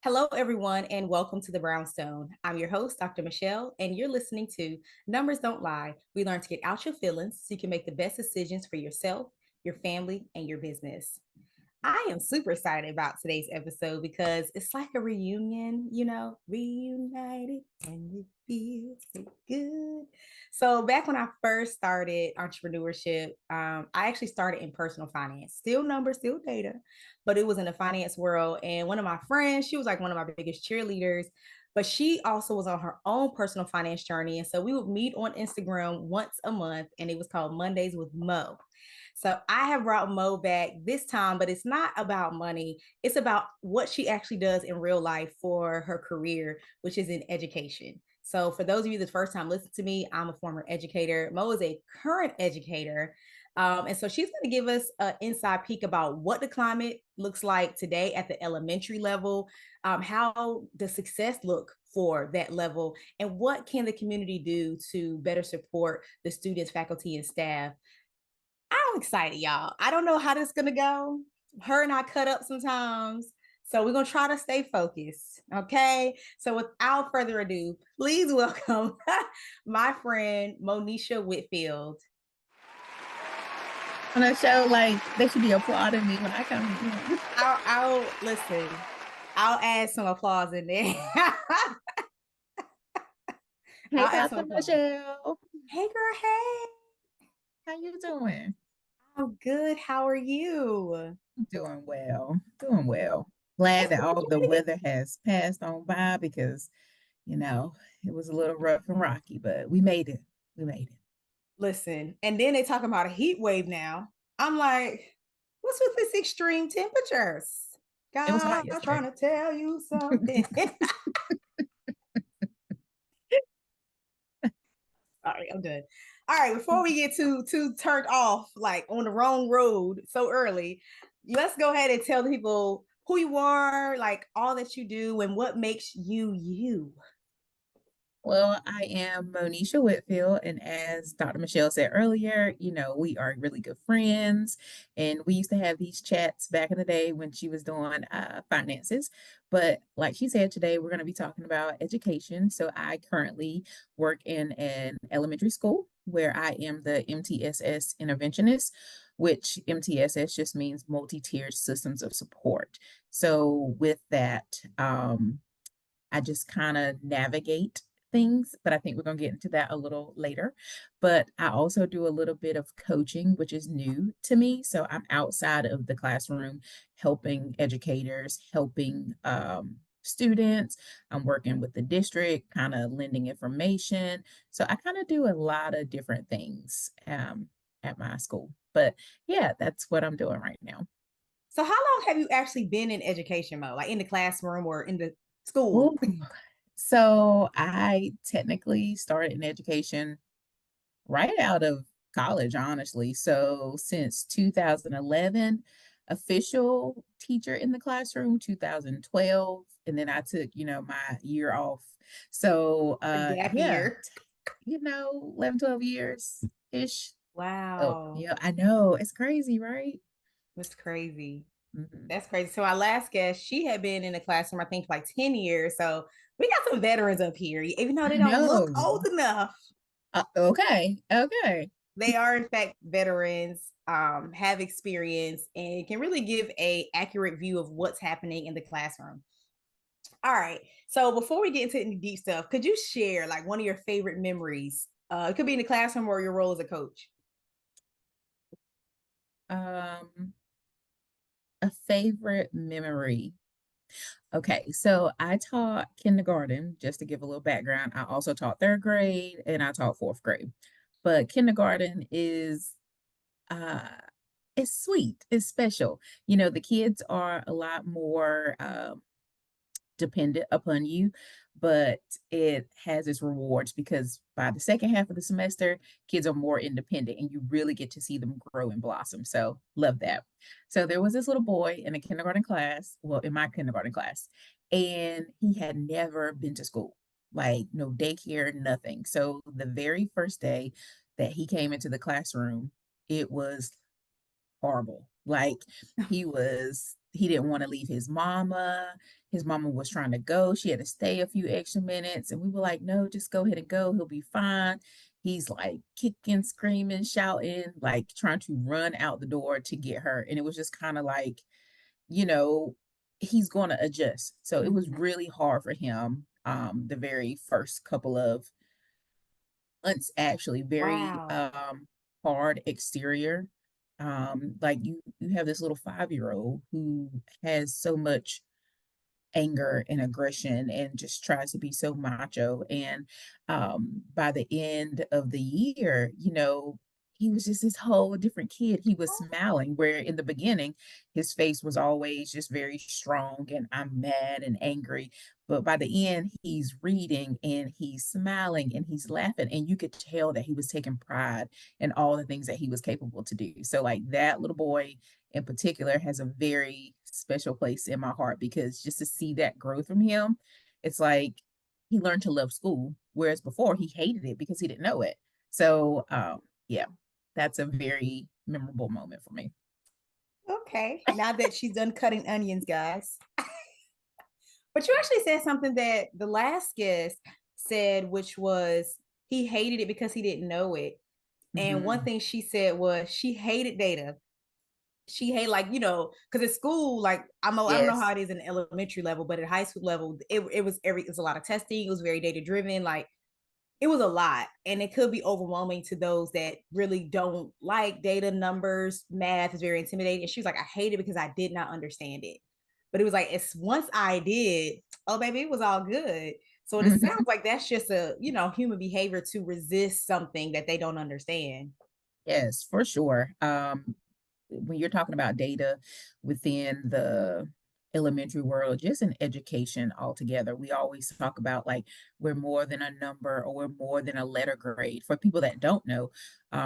Hello, everyone, and welcome to the Brownstone. I'm your host, Dr. Michele, and you're listening to Numbers Don't Lie. We learn to get out your feelings so you can make the best decisions for yourself, your family, and your business. I am super excited about today's episode because it's like a reunion, reunited and it feels so good. So, back when I first started entrepreneurship, I actually started in personal finance, still numbers, still data, but it was in the finance world. And one of my friends, she was like one of my biggest cheerleaders, but she also was on her own personal finance journey. And so we would meet on Instagram once a month, and it was called Mondays with Mo. So I have brought Mo back this time, but it's not about money. It's about what she actually does in real life for her career, which is in education. So for those of you the first time listening to me, I'm a former educator. Mo is a current educator. And so she's going to give us an inside peek about what the climate looks like today at the elementary level, how does success look for that level, and what can the community do to better support the students, faculty, and staff. I'm excited, y'all. I don't know how this is going to go. Her and I cut up sometimes. So we're going to try to stay focused. Okay. So without further ado, please welcome my friend, Monisha Whitfield. On a show, like they should be applauding me when I come in. I'll listen. I'll add some applause in there. Hey, I'll add some Dr. applause. Michelle. Hey, girl. Hey. How you doing? I'm good. How are you? Doing well. Doing well. Glad That's that good. all of the weather has passed on by because, you know, it was a little rough and rocky, but we made it. We made it. Listen, and then they talking about a heat wave now. I'm like, what's with this extreme temperatures? It was God, hot I'm yesterday. trying to tell you something. All right, I'm done. All right, before we get too turned off, like on the wrong road so early, let's go ahead and tell the people who you are, like all that you do, and what makes you you. Well, I am Monisha Whitfield, and as Dr. Michelle said earlier, we are really good friends, and we used to have these chats back in the day when she was doing finances. But like she said, today we're going to be talking about education. So I currently work in an elementary school where I am the MTSS interventionist, which MTSS just means multi-tiered systems of support. So with that, I just kind of navigate things, but I think we're going to get into that a little later. But I also do a little bit of coaching, which is new to me. So I'm outside of the classroom helping educators, helping students. I'm working with the district, kind of lending information. So I kind of do a lot of different things at my school. But yeah, that's what I'm doing right now. So, how long have you actually been in education mode, like in the classroom or in the school? Ooh. So I technically started in education right out of college, honestly. So since 2011, official teacher in the classroom, 2012, and then I took, my year off. So A gap yeah, year. 11, 12 years ish. Oh, Wow, yeah, I know. It's crazy, right? that's crazy. Mhm. That's crazy. So our last guest, she had been in the classroom, I think, for like 10 years. So we got some veterans up here, even though they I don't look know. old enough. Okay. Okay. They are, in fact, veterans, have experience, and can really give a accurate view of what's happening in the classroom. All right. So before we get into any deep stuff, could you share like one of your favorite memories? It could be in the classroom or your role as a coach. Um, a favorite memory. Okay, so I taught kindergarten, just to give a little background. I also taught third grade and I taught fourth grade. But kindergarten is uh it's sweet, it's special. The kids are a lot more dependent upon you, but it has its rewards because by the second half of the semester, kids are more independent and you really get to see them grow and blossom. So, love that. So, there was this little boy in a kindergarten class, well, in my kindergarten class, and he had never been to school, like no daycare, nothing. So, the very first day that he came into the classroom, it was horrible. Like he was he didn't want to leave his mama. His mama was trying to go. She had to stay a few extra minutes. And we were like, no, just go ahead and go. He'll be fine. He's like kicking, screaming, shouting, like trying to run out the door to get her. And it was just kind of like, you know, he's going to adjust. So it was Mhm. really hard for him the very first couple of months, actually, very Wow. hard exterior. Like you have this little 5-year-old who has so much anger and aggression and just tries to be so macho. And by the end of the year, he was just this whole different kid. He was smiling, where in the beginning, his face was always just very strong and I'm mad and angry. But by the end, he's reading and he's smiling and he's laughing. And you could tell that he was taking pride in all the things that he was capable to do. So, like that little boy in particular has a very special place in my heart because just to see that growth from him, it's like he learned to love school, whereas before he hated it because he didn't know it. So, yeah, that's a very memorable moment for me. Okay. Now that she's done cutting onions, guys. But you actually said something that the last guest said, which was he hated it because he didn't know it. And one Mhm. thing she said was she hated data. She hated, like, because at school, like, I don't know how Yes. it is in the elementary level, but at high school level, it was a lot of testing. It was very data driven. Like, it was a lot, and it could be overwhelming to those that really don't like data. Numbers, math is very intimidating. And she was like, I hate it because I did not understand it. But it was like, it's once I did, oh baby, it was all good. So it sounds Mhm. like that's just a, human behavior to resist something that they don't understand. Yes, for sure. When you're talking about data within the elementary world, just in education altogether, we always talk about like we're more than a number or we're more than a letter grade. For people that don't know,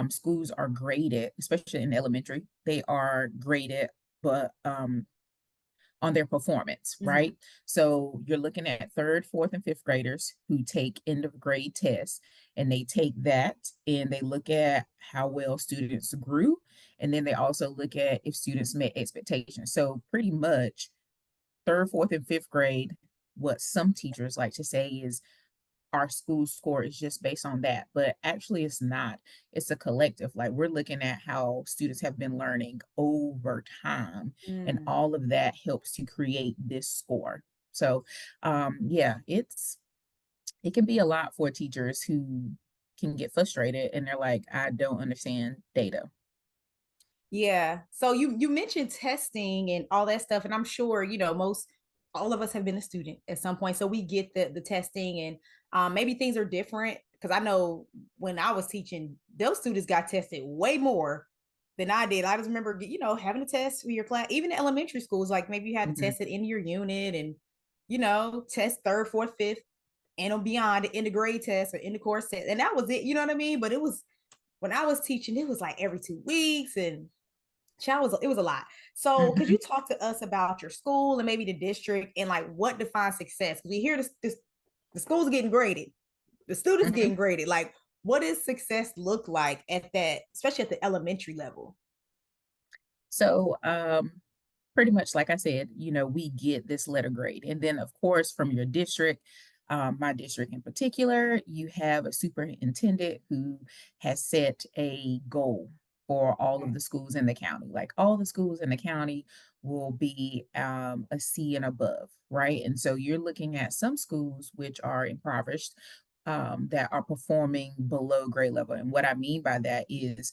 schools are graded, especially in elementary, they are graded, but on their performance, Mm-hmm. right? So you're looking at third, fourth, and fifth graders who take end of grade tests, and they take that and they look at how well students grew. And then they also look at if students met expectations. So pretty much third, fourth, and fifth grade, what some teachers like to say is our school score is just based on that, but actually it's not. It's a collective. Like we're looking at how students have been learning over time, and Mm. all of that helps to create this score. So, yeah, it can be a lot for teachers who can get frustrated and they're like, I don't understand data. Yeah. So you mentioned testing and all that stuff, and I'm sure most all of us have been a student at some point, so we get the testing, and maybe things are different because I know when I was teaching, those students got tested way more than I did. I just remember having a test for your class, even in elementary schools, like maybe you had to Mhm, test it in your unit, and test third, fourth, fifth, and beyond the end of grade test or end of course test, and that was it. You know what I mean? But it was when I was teaching, it was like every 2 weeks, and it was a lot. So could you mhm, talk to us about your school and maybe the district and like what defines success? Because we hear this the school's getting graded, the students mhm. getting graded. Like, what does success look like at that, especially at the elementary level? So, pretty much like I said, we get this letter grade. And then, of course, from your district, my district in particular, you have a superintendent who has set a goal for all of Okay. the schools in the county. Like all the schools in the county will be a C and above, right? And so you're looking at some schools which are impoverished. That are performing below grade level. And what I mean by that is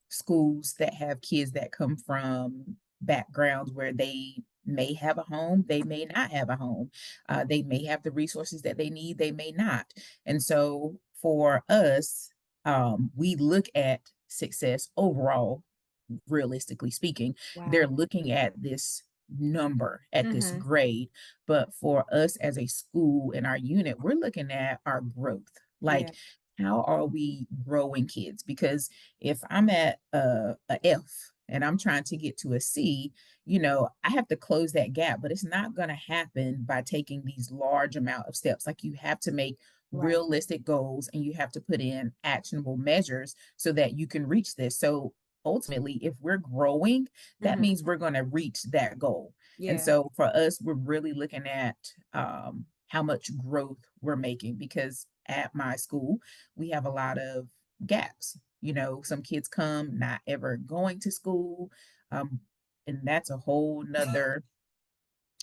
schools that have kids that come from backgrounds where they may have a home, they may not have a home. They may have the resources that they need, they may not. And so for us, we look at success overall, realistically speaking. They're Wow. looking at this number, at this Mm-hmm. grade. But for us as a school in our unit, we're looking at our growth. Yeah. Like, how are we growing kids? Because if I'm at a F and I'm trying to get to a C, I have to close that gap, but it's not going to happen by taking these large amount of steps. Like you have to make Right. realistic goals and you have to put in actionable measures so that you can reach this. So ultimately, if we're growing, that Mm-hmm. means we're going to reach that goal. And Yeah. so for us, we're really looking at how much growth we're making, because at my school, we have a lot of gaps. Some kids come not ever going to school. Um, and that's a whole nother,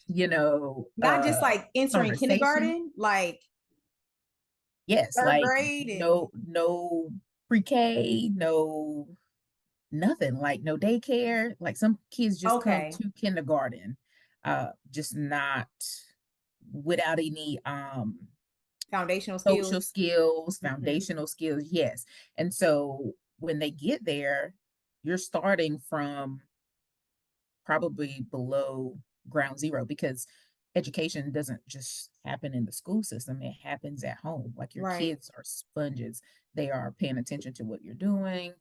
you know, Not just uh, like entering conversation. kindergarten, like Yes, third like grade and no pre-K, no nothing, like no daycare. Like some kids just come okay, to kindergarten, just not without any foundational social skills. skills, Mm-hmm. foundational skills, yes. And so when they get there, you're starting from probably below ground zero, because education doesn't just happen in the school system, it happens at home. Like, your Right. kids are sponges. They are paying attention to what you're doing.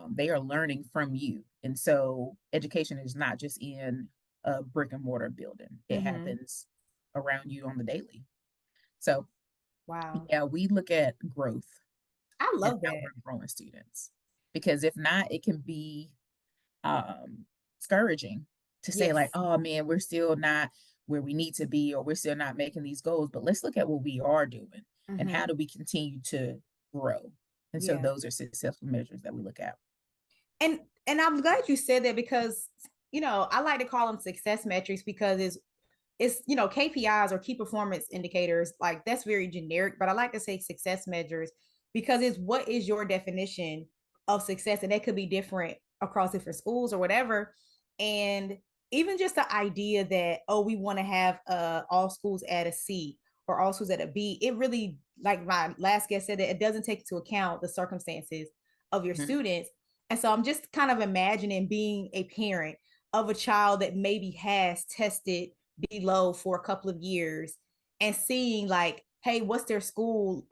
They are learning from you. And so education is not just in a brick and mortar building, it Mm-hmm. happens around you on the daily. So Wow. yeah, we look at growth I and love how that. we're growing students, because if not, it can be um discouraging to say, like, Yes. oh man, we're still not where we need to be, or we're still not making these goals. But let's look at what we are doing, and how Mm-hmm. do we continue to grow. And so Yeah. those are successful measures that we look at. And I'm glad you said that because I like to call them success metrics because it's KPIs or key performance indicators, like that's very generic, but I like to say success measures because it's what is your definition of success, and that could be different across different schools or whatever. And even just the idea that, oh, we want to have all schools at a C or all schools at a B, it really, like my last guest said, that it doesn't take into account the circumstances of your Mhm. students. And so I'm just kind of imagining being a parent of a child that maybe has tested below for a couple of years and seeing, like, hey, what's their school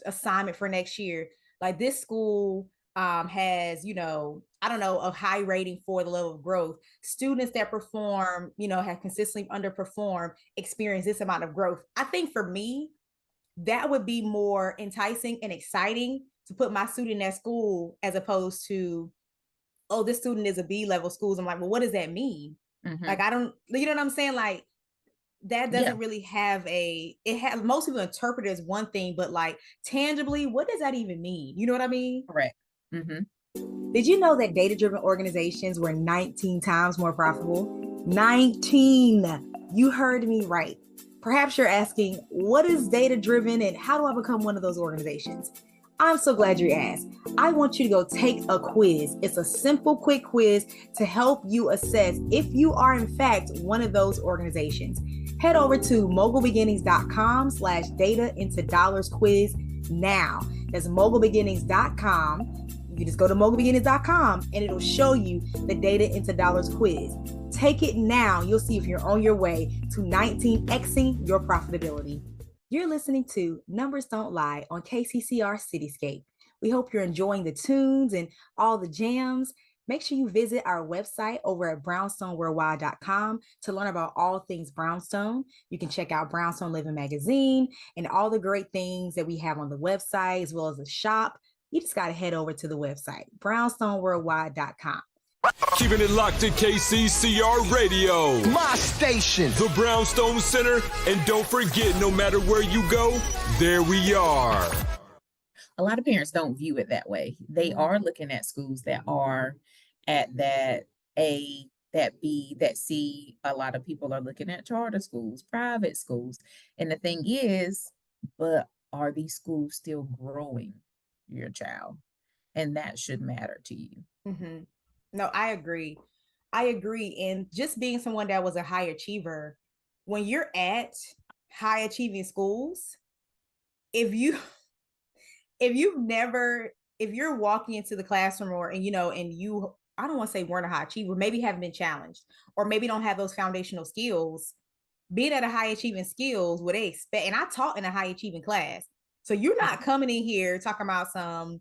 assignment for next year? Like, this school has, I don't know, a high rating for the level of growth. Students that perform, have consistently underperformed, experience this amount of growth. I think for me, that would be more enticing and exciting to put my student at school, as opposed to, oh, this student is a B level schools. I'm like, well, what does that mean? Like, Mhm. I don't, you know what I'm saying? Like, that Yeah, doesn't really have it has, most people interpret it as one thing, but like tangibly, what does that even mean? You know what I mean? correct. Mhm. Did you know that data driven organizations were 19 times more profitable? 19. You heard me right. Perhaps you're asking, what is data driven and how do I become one of those organizations? I'm so glad you asked. I want you to go take a quiz. It's a simple, quick quiz to help you assess if you are, in fact, one of those organizations. Head over to mogulbeginnings.com/data into dollars quiz now. That's mogulbeginnings.com. You just go to mogulbeginnings.com and it'll show you the data into dollars quiz. Take it now. You'll see if you're on your way to 19xing your profitability. You're listening to Numbers Don't Lie on KCCR Cityscape. We hope you're enjoying the tunes and all the jams. Make sure you visit our website over at brownstoneworldwide.com to learn about all things Brownstone. You can check out Brownstone Living Magazine and all the great things that we have on the website, as well as the shop. You just got to head over to the website, brownstoneworldwide.com. Keeping it locked to KCCR Radio, My station. the Brownstone Center. And don't forget, no matter where you go, there we are. A lot of parents don't view it that way. They are looking at schools that are at that A, that B, that C. A lot of people are looking at charter schools, private schools. And the thing is, but are these schools still growing your child? And that should matter to you. Mm-hmm. No, I agree. I agree. And just being someone that was a high achiever, when you're at high achieving schools, if you if you've never if you're walking into the classroom, or and you, I don't want to say weren't a high achiever, maybe haven't been challenged, or maybe don't have those foundational skills, being at a high achieving skills, what they expect. And I taught in a high achieving class. So you're not Mhm, coming in here talking about some,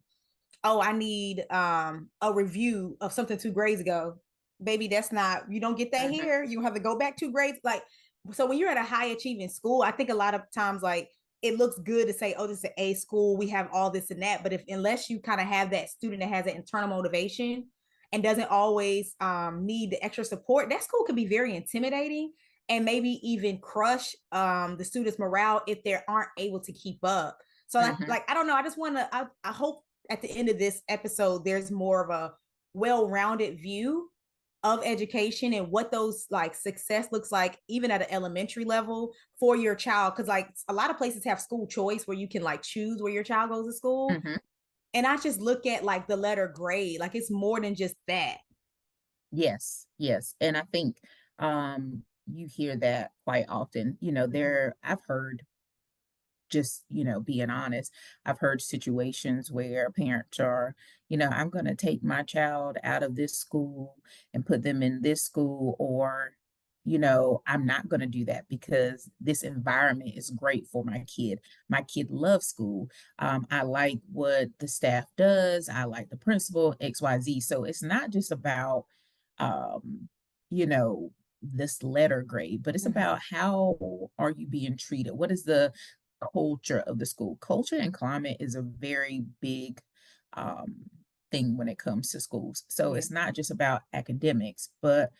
oh, I need a review of something 2 grades ago. Baby, that's not, you don't get that mhm, here. You have to go back 2 grades. Like, so when you're at a high achieving school, I think a lot of times, like, it looks good to say, oh, this is an A school, we have all this and that. But if unless you kind of have that student that has an internal motivation, and doesn't always need the extra support, that school can be very intimidating and maybe even crush the students' morale if they aren't able to keep up. So Mm-hmm. like I don't know. I just want to. I hope at the end of this episode there's more of a well-rounded view of education and what those like success looks like even at an elementary level for your child, because like a lot of places have school choice where you can like choose where your child goes to school, Mm-hmm. and I just look at like the letter grade, like it's more than just that. Yes, yes. And I think you hear that quite often. Mm-hmm. I've heard, just being honest, I've heard situations where parents are, I'm going to take my child out of this school and put them in this school, or I'm not going to do that because this environment is great for my kid loves school. I like what the staff does, I like the principal, XYZ. So it's not just about um you know this letter grade, but it's Mm-hmm. about how are you being treated, what is the culture of the school. Culture and climate is a very big um, thing when it comes to schools. So Yeah. it's not just about academics, but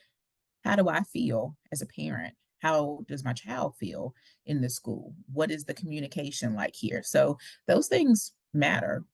how do I feel as a parent? How does my child feel in the school? What is the communication like here? So those things matter.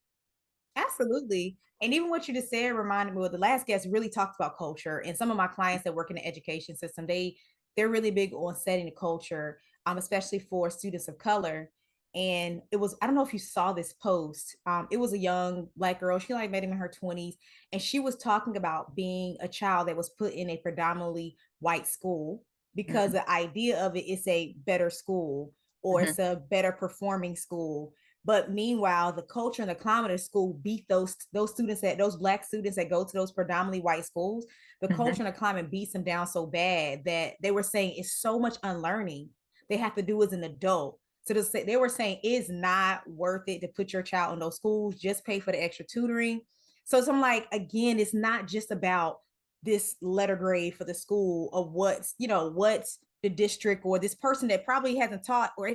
Absolutely. And even what you just said reminded me, well, the last guest really talked about culture, and some of my clients that work in the education system, they're really big on setting the culture, especially for students of color. And it was, I don't know if you saw this post. It was a young Black girl. She like maybe in her 20s, and she was talking about being a child that was put in a predominantly white school because Mhm, the idea of it is a better school or mhm, it's a better performing school, but meanwhile, the culture and the climate of school beat those students, that those Black students that go to those predominantly white schools. The mhm, culture and the climate beats them down so bad that they were saying it's so much unlearning they have to do as an adult. So they were saying it's not worth it to put your child in those schools. Just pay for the extra tutoring. So I'm like, again, it's not just about this letter grade for the school of what's the district or this person that probably hasn't taught or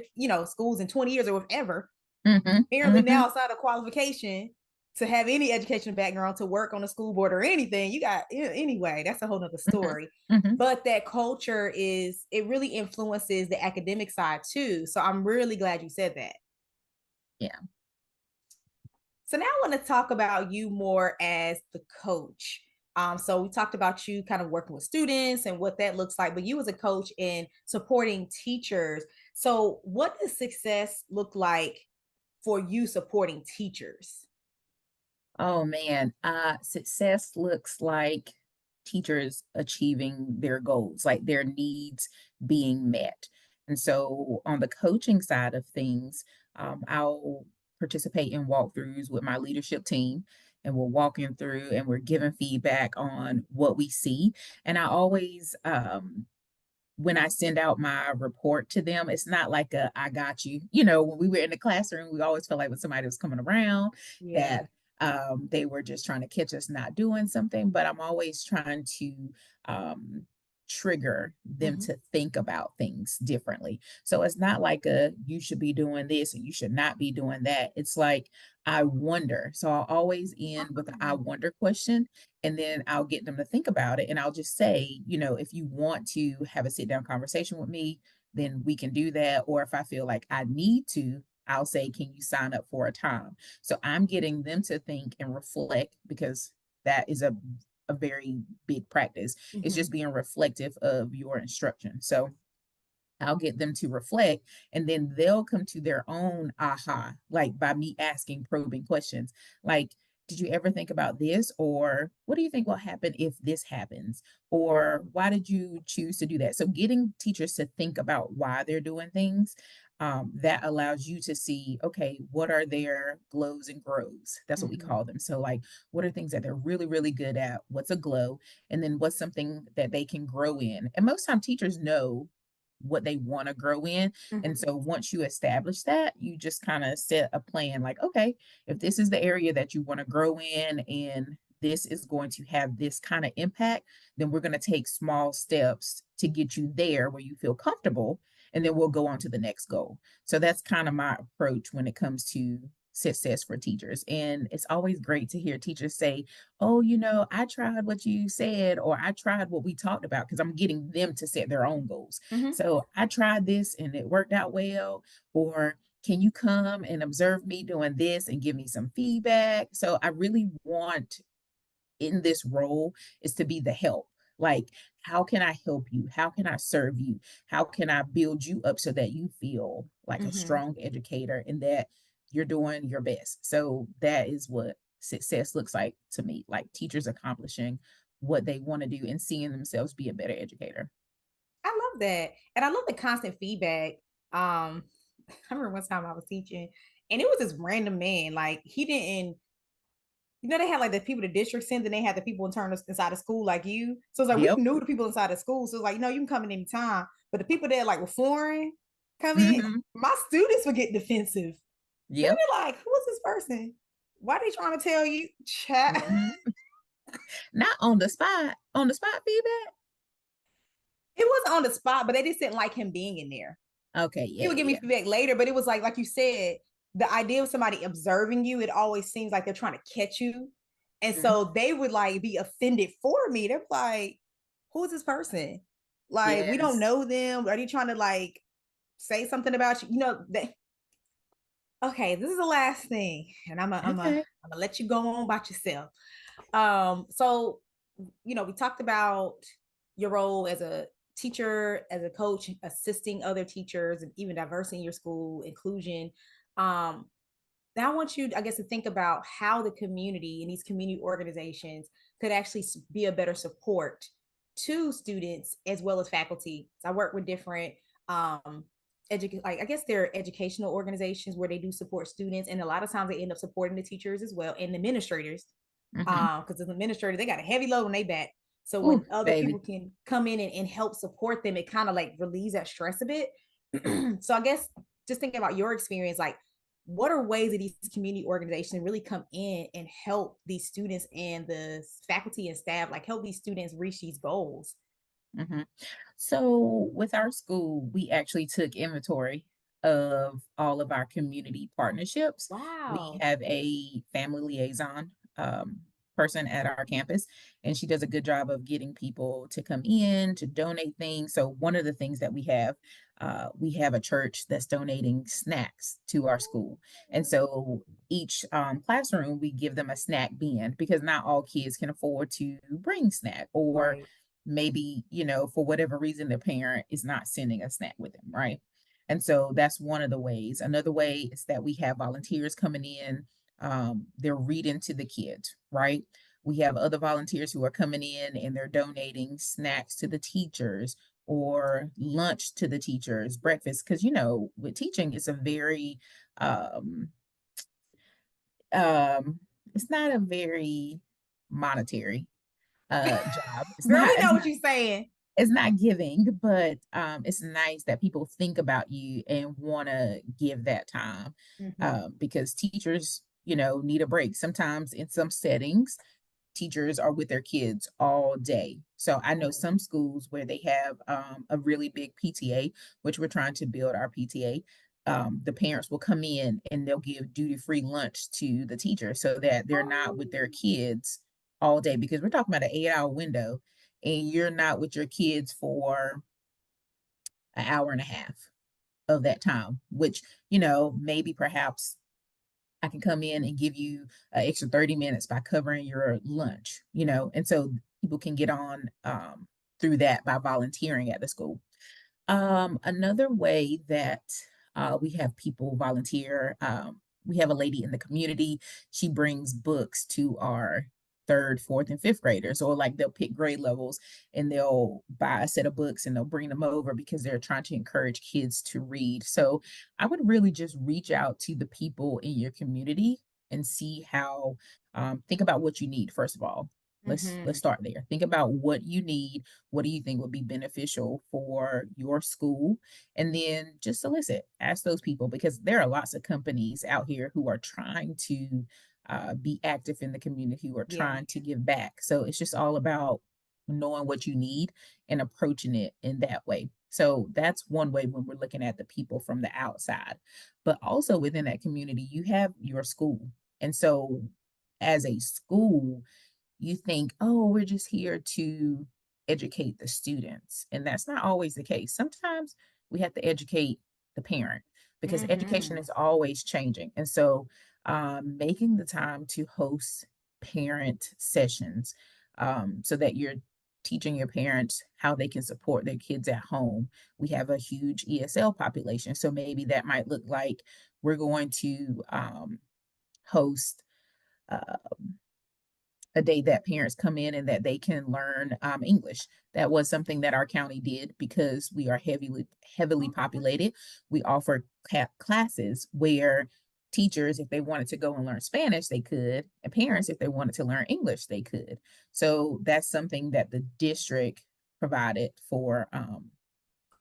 schools in 20 years or whatever, mhm, apparently mhm, now it's not a qualification to have any education background to work on a school board or anything. You got anyway, that's a whole nother mhm, story. mhm. But that culture it really influences the academic side too. So I'm really glad you said that. Yeah. So now I want to talk about you more as the coach. So we talked about you kind of working with students and what that looks like, but you as a coach in supporting teachers. So what does success look like for you supporting teachers? Oh man, success looks like teachers achieving their goals, like their needs being met. And so on the coaching side of things, I'll participate in walkthroughs with my leadership team, and we're walking through and we're giving feedback on what we see. And I always when I send out my report to them, it's not like a I got you. When we were in the classroom, we always felt like when somebody was coming around Yeah. that they were just trying to catch us not doing something. But I'm always trying to trigger them Mm-hmm. to think about things differently. So it's not like a you should be doing this and you should not be doing that. It's like I wonder. So I'll always end with a I Oh. wonder question, and then I'll get them to think about it. And I'll just say, if you want to have a sit down conversation with me, then we can do that. Or if I feel like I need to, I'll say, can you sign up for a time? So I'm getting them to think and reflect, because that is a very big practice. It's Mm-hmm. just being reflective of your instruction. So I'll get them to reflect, and then they'll come to their own aha, like by me asking probing questions. Like, did you ever think about this? Or what do you think will happen if this happens? Or why did you choose to do that? So, getting teachers to think about why they're doing things, that allows you to see, okay, what are their glows and grows? That's what we Mm-hmm. call them. So, like, what are things that they're really, really good at? What's a glow? And then what's something that they can grow in? And most time teachers know what they want to grow in. And Mm-hmm. so once you establish that, you just kind of set a plan like, okay, if this is the area that you want to grow in and this is going to have this kind of impact, then we're going to take small steps to get you there where you feel comfortable. And then we'll go on to the next goal. So that's kind of my approach when it comes to success for teachers. And it's always great to hear teachers say, oh, I tried what you said, or I tried what we talked about, because I'm getting them to set their own goals. Hmm. So I tried this and it worked out well, or can you come and observe me doing this and give me some feedback? So I really want in this role is to be the help. Like, how can I help you? How can I serve you? How can I build you up so that you feel like a Hmm. strong educator and that you're doing your best? So that is what success looks like to me, like teachers accomplishing what they want to do and seeing themselves be a better educator. I love that. And I love the constant feedback. I remember one time I was teaching and it was this random man. Like he didn't, they had like the people the district sent, and they had the people inside the school like you. So it's like we Yep. knew the people inside the school. So it's like, you can come in anytime. But the people that like were foreign come in, Hmm. my students would get defensive. They'd Yep. be like, who is this person? Why are they trying to tell you? Chat. Hmm. Not on the spot, on the spot feedback. It wasn't on the spot, but they just didn't like him being in there. Okay. He Yeah. would give me Yeah. feedback later, but it was like you said, the idea of somebody observing you, it always seems like they're trying to catch you. And Yeah. so they would like be offended for me. They're like, who is this person? Like, we don't Yes. know them. Are you trying to like say something about you? They okay, this is the last thing. And Okay. I'm gonna let you go on about yourself. So we talked about your role as a teacher, as a coach, assisting other teachers, and even diversity in your school, inclusion. Um, Now I want you, I guess, to think about how the community and these community organizations could actually be a better support to students as well as faculty. So I work with different like I guess they're educational organizations where they do support students, and a lot of times they end up supporting the teachers as well and the administrators, Hmm. because as administrators they got a heavy load on their back. So Ooh, when other people baby. can come in and help support them, it kind of like relieves that stress a bit. So I guess just thinking about your experience, like what are ways that these community organizations really come in and help these students and the faculty and staff, like help these students reach these goals? Hmm. So with our school, we actually took inventory of all of our community partnerships. We Wow. have a family liaison person at our campus, and she does a good job of getting people to come in to donate things. So one of the things that we have a church that's donating snacks to our school, and so each classroom we give them a snack bin because not all kids can afford to bring snack, or Right. maybe, for whatever reason, the parent is not sending a snack with them, right? And so that's one of the ways. Another way is that we have volunteers coming in. They're reading to the kids, right? We have other volunteers who are coming in and they're donating snacks to the teachers or lunch to the teachers, breakfast. Because, with teaching, it's a very, um, um, it's not a very monetary job. It's Girl, not, we know what you're saying. it's not giving, but it's nice that people think about you and want to give that time, Mm-hmm. because teachers, need a break. Sometimes in some settings, teachers are with their kids all day. So I know Right. some schools where they have a really big PTA, which we're trying to build our PTA. The parents will come in and they'll give duty free lunch to the teacher so that they're not Oh, with their kids all day, because we're talking about an 8 hour window and you're not with your kids for an hour and a half of that time, which, maybe perhaps I can come in and give you an extra 30 minutes by covering your lunch, and so people can get on through that by volunteering at the school. Another way that we have people volunteer, we have a lady in the community. She brings books to our third, fourth, and fifth graders, or like they'll pick grade levels and they'll buy a set of books and they'll bring them over because they're trying to encourage kids to read. So I would really just reach out to the people in your community and see how, think about what you need, first of all. Let's mm-hmm. start there. Think about what you need. What do you think would be beneficial for your school? And then just solicit, ask those people, because there are lots of companies out here who are trying to be active in the community, who are Yeah. trying to give back. So it's just all about knowing what you need and approaching it in that way. So that's one way when we're looking at the people from the outside. But also within that community, you have your school. And so as a school, you think, oh, we're just here to educate the students. And that's not always the case. Sometimes we have to educate the parent because education Mm-hmm. is always changing. And so making the time to host parent sessions so that you're teaching your parents how they can support their kids at home. We have a huge ESL population. So maybe that might look like we're going to host uh, a day that parents come in and that they can learn English. That was something that our county did because we are heavily populated. We offer classes where teachers, if they wanted to go and learn Spanish, they could, and parents, if they wanted to learn English, they could. So that's something that the district provided for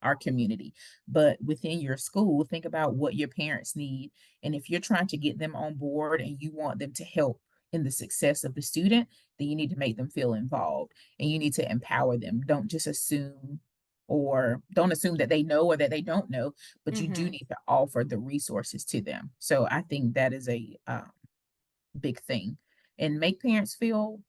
our community. But within your school, think about what your parents need. And if you're trying to get them on board and you want them to help in the success of the student, then you need to make them feel involved and you need to empower them. Don't just assume or don't assume that they know or that they don't know, but you do Mm-hmm. need to offer the resources to them. So I think that is a big thing. And make parents feel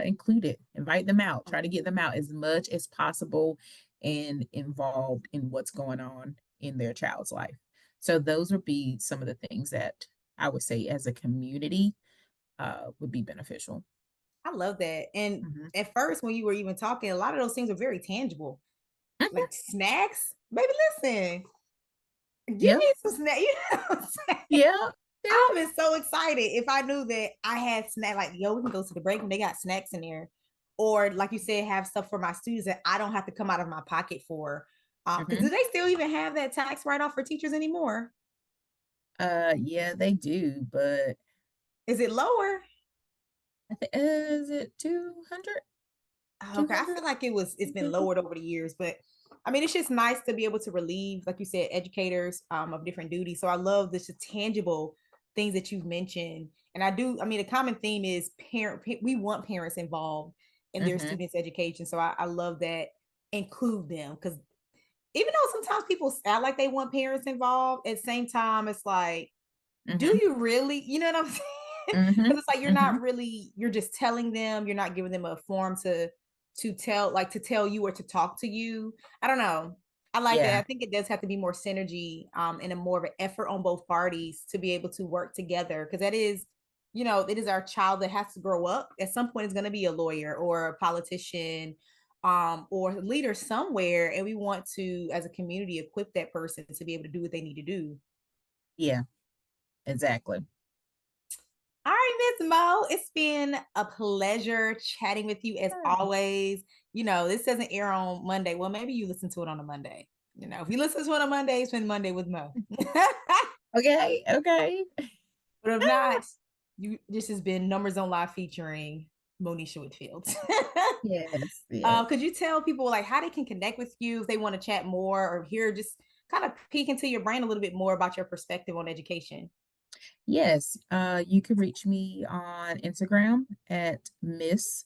included, invite them out, try to get them out as much as possible and involved in what's going on in their child's life. So those would be some of the things that I would say as a community would be beneficial. I love that. And Mhm. at first, when you were even talking, a lot of those things are very tangible, Mhm. like snacks. Baby, listen, give Yeah, me some snacks. You know what I'm saying? yeah, yeah. I've been so excited if I knew that I had snack, like, yo, we can go to the break and they got snacks in there. Or like you said, have stuff for my students that I don't have to come out of my pocket for. Because Hmm. do they still even have that tax write-off for teachers anymore? Yeah, they do, but Is it lower? is it 200? Okay, I feel like it's been 250? lowered over the years, but I mean it's just nice to be able to relieve, like you said, educators of different duties. So I love this tangible things that you've mentioned. And I mean the common theme is we want parents involved in their Hmm. students' education. So I love that, include them, because even though sometimes people sound like they want parents involved, at the same time it's like, do Hmm. you really, you know what I'm saying? Hmm. Because it's like you're Hmm. not really, you're just telling them, you're not giving them a form to tell you or to talk to you. I don't know. I like that. Yeah, I think it does have to be more synergy and a more of an effort on both parties to be able to work together, because that is, it is our child that has to grow up. At some point is going to be a lawyer or a politician or a leader somewhere, and we want to, as a community, equip that person to be able to do what they need to do. yeah, exactly. All right, Miss Mo, it's been a pleasure chatting with you as Sure. always. This doesn't air on Monday. Well, maybe you listen to it on a Monday. If you listen to it on Monday, it's been Monday with Mo. Okay, okay. But if not, this has been Numbers on Live featuring Monisha Whitfield. Yes, yes. Could you tell people like how they can connect with you if they want to chat more or hear, just kind of peek into your brain a little bit more about your perspective on education? Yes, you can reach me on Instagram at Miss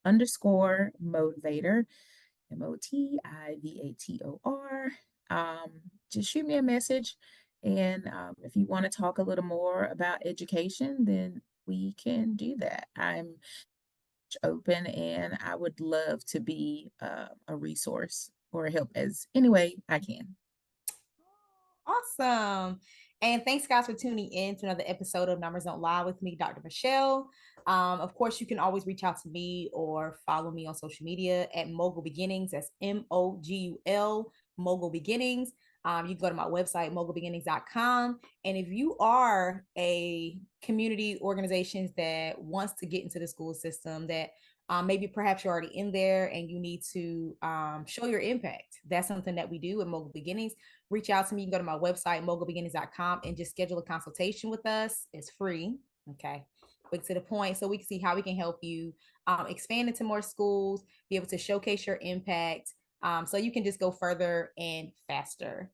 underscore motivator, Motivator. Just shoot me a message. And if you want to talk a little more about education, then we can do that. I'm open and I would love to be a resource or help as any way I can. Awesome. And thanks, guys, for tuning in to another episode of Numbers Don't Lie with me, Dr. Michelle. Of course, you can always reach out to me or follow me on social media at Mogul Beginnings. That's Mogul, Mogul Beginnings. You can go to my website, mogulbeginnings.com. And if you are a community organization that wants to get into the school system, that maybe perhaps you're already in there and you need to show your impact, that's something that we do at Mogul Beginnings. Reach out to me. You can go to my website, mogulbeginnings.com, and just schedule a consultation with us. It's free. Okay. Quick to the point, so we can see how we can help you expand into more schools, be able to showcase your impact, so you can just go further and faster.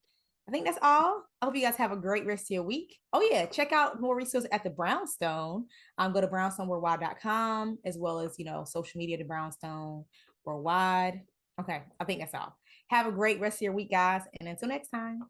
I think that's all. I hope you guys have a great rest of your week. Oh, yeah. Check out more resources at the Brownstone. Go to brownstoneworldwide.com, as well as, social media, the Brownstone Worldwide. Okay. I think that's all. Have a great rest of your week, guys. And until next time.